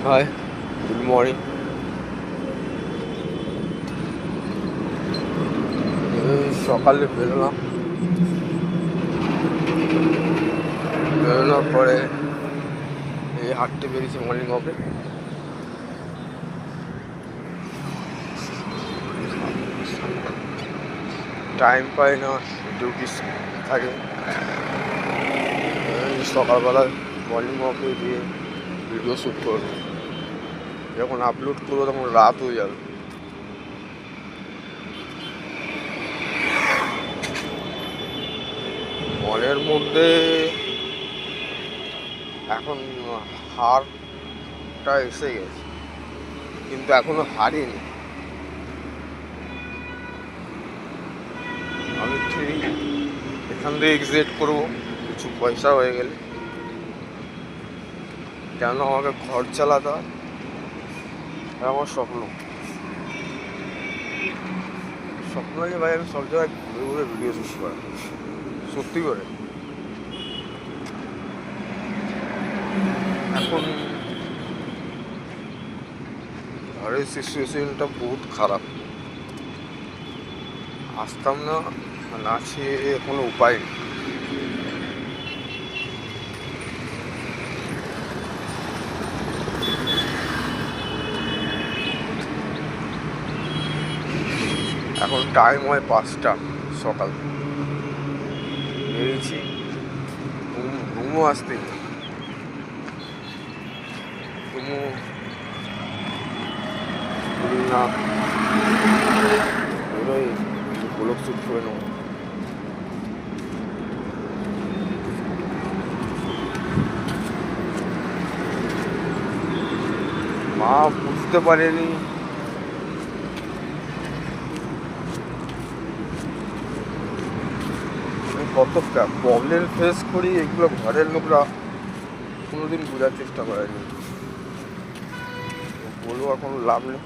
High, good morning. এই সকালে বেরোলাম, বেরোনোর পরে এই হাঁটতে বেরিয়েছি মর্নিং ওয়াকে। টাইম পাই না, ডিউটি থাকে। এই সকালবেলায় মর্নিং ওয়াকে দিয়ে ভিডিও শ্যুট করবো, যখন আপলোড করবো তখন রাত হয়ে যাবে। মনের মধ্যে এখন হারটা এসে গেছে, কিন্তু এখনো হারিনি। আমি ঠিক এখান থেকে এক্সিট করবো কিছু পয়সা হয়ে গেলে, কেন আমাকে ঘর চালাতে হয়। আমার স্বপ্ন স্বপ্ন যে ভাই আমি সব জায়গায় ঘুরে ঘুরে ভিডিও শ্যুট করা, সত্যি করে। এখন ঘরের সিচুয়েশনটা বহুত খারাপ, আসতাম না, না খেয়ে কোনো উপায় নেই। এখন টাইম হয় 5টা সকাল, বেরিয়েছি, ঘুমও আসতে ঘুমও করি না, বেরোই ব্লগ শ্যুট করে নেবো। মা বুঝতে পারেনি, কত প্রবলেম ফেস করি, এগুলো ঘরের লোকরা কোনোদিন বোঝার চেষ্টা করেনি। বলবো আর কোনো লাভ নেই।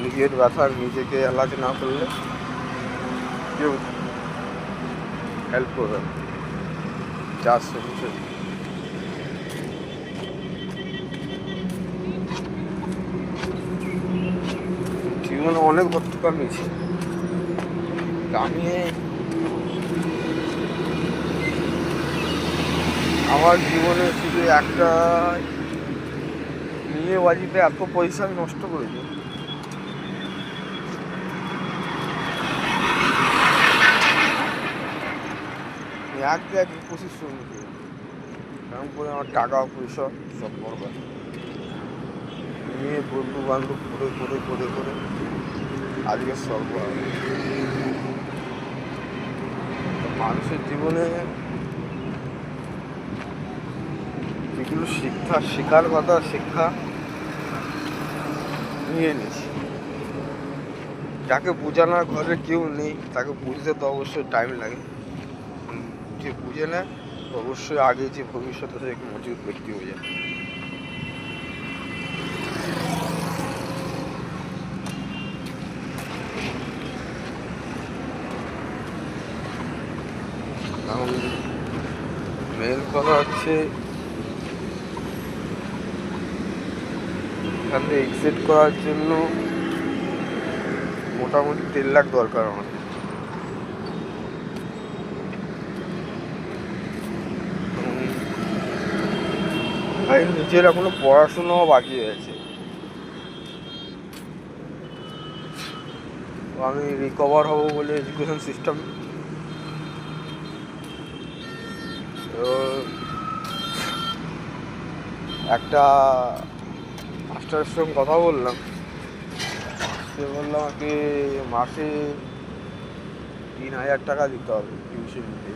নিজের ব্যথার নিজেকে এলাজ না করলে কেউ হেল্প করবে না। যার সলিউশন জীবনে অনেক ভর্ত কামিয়েছি, কামিয়ে আমার জীবনে শুধু একটা নিয়ে বাজিতে এত পয়সা আমি নষ্ট করেছি। এক জায়গায় পরিশ্রম করে, কেমন করে আমার টাকা পয়সা সব বরবাদ নিয়ে বন্ধু বান্ধব করে করে করে করে আজকে সর্ব। মানুষের জীবনে যেগুলো শেখার কথা শিক্ষা নিয়ে নিস। যাকে বোঝানোর ঘরে কেউ নেই তাকে বুঝতে তো অবশ্যই টাইম লাগে, যে বুঝে নেয় অবশ্যই আগে যে ভবিষ্যতে সে এক মজবুত ব্যক্তি হয়ে যায়। এখন মেন কথা হচ্ছে এখান থেকে এক্সিট করার জন্য মোটামুটি 3 লাখ দরকার আমার। ভাই নিজের এখনো পড়াশুনোও বাকি আছে, আমি রিকভার হব বলে এডুকেশন সিস্টেম একটা মাস্টারের সঙ্গে কথা বললাম, সে বললো আমাকে মাসে 3,000 টাকা দিতে হবে টিউশন দিতে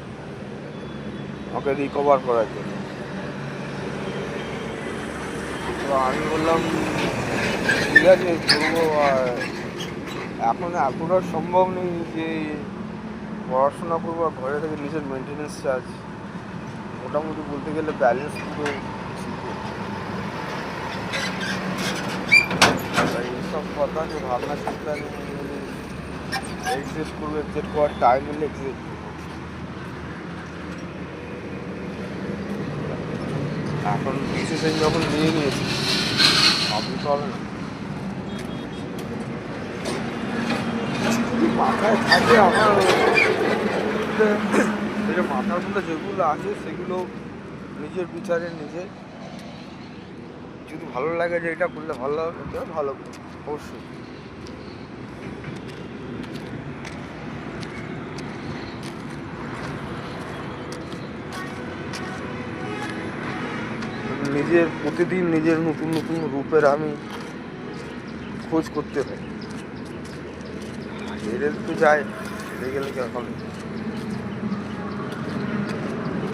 আমাকে রিকভার করার জন্য। তো আমি বললাম ঠিক আছে করবো, আর এখন আর সম্ভব নেই যে পড়াশোনা করবো আর ঘরে থেকে নিজের মেনটেন্যান্স চার্জ, মোটামুটি বলতে গেলে ব্যালেন্স পুরো এইসব কথা যে ভাবনা চিন্তা নিয়ে এক্সিট করবো, এক্সিট করার টাইম হলে এক্সিট এখন ডিসিশন যখন নিয়ে নিয়েছি ভাবতে তো হবে না। যদি মাথায় থাকে আমার যেটা মাথার মধ্যে যেগুলো আছে সেগুলো নিজের বিচারে নিজে যদি ভালো লাগে যে এটা করলে ভালো হবে তো ভালো করবে অবশ্যই। নিজের প্রতিদিন নিজের নতুন নতুন রূপের আমি খোঁজ করতে থাকি। হেরে তো যায়, হেরে গেলে কি এখন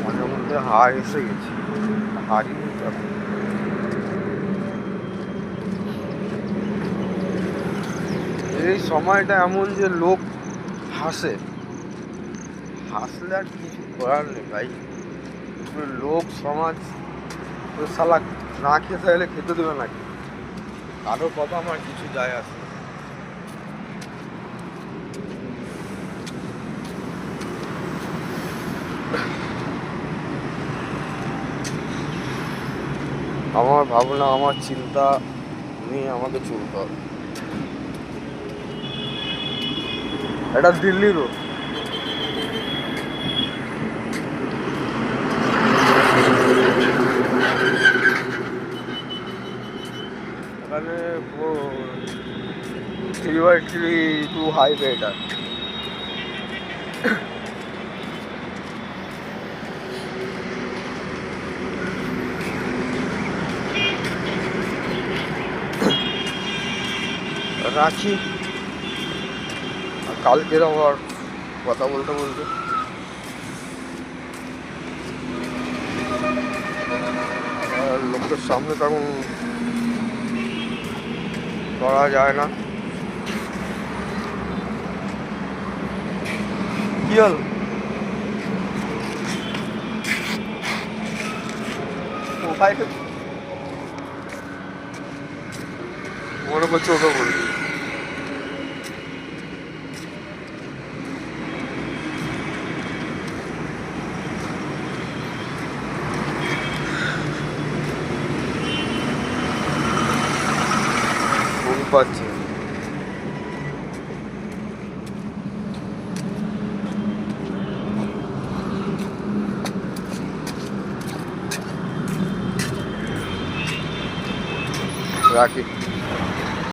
মনের মধ্যে হার এসে গেছে, হারই নিতে হবে। এই সময়টা এমন যে লোক হাসে, হাসলে আর কিছু করার নেই ভাই। লোক সমাজ শালা না খেতে চাইলে খেতে দেবে নাকি, কারোর কথা আমার কিছু যায় আসে না। আমার ভাবনা, আমার চিন্তা নিয়ে আমাকে চলতে হবে। এটা দিল্লি রোড, এখানে 3/3 হাইওয়ে এটা। রাখি, কালকের আবার কথা বলতে বলতে লোকের সামনে তখন করা যায় না। কি হল মনে করছে ওটা বলবি। ঘুম পাচ্ছে। রাখি।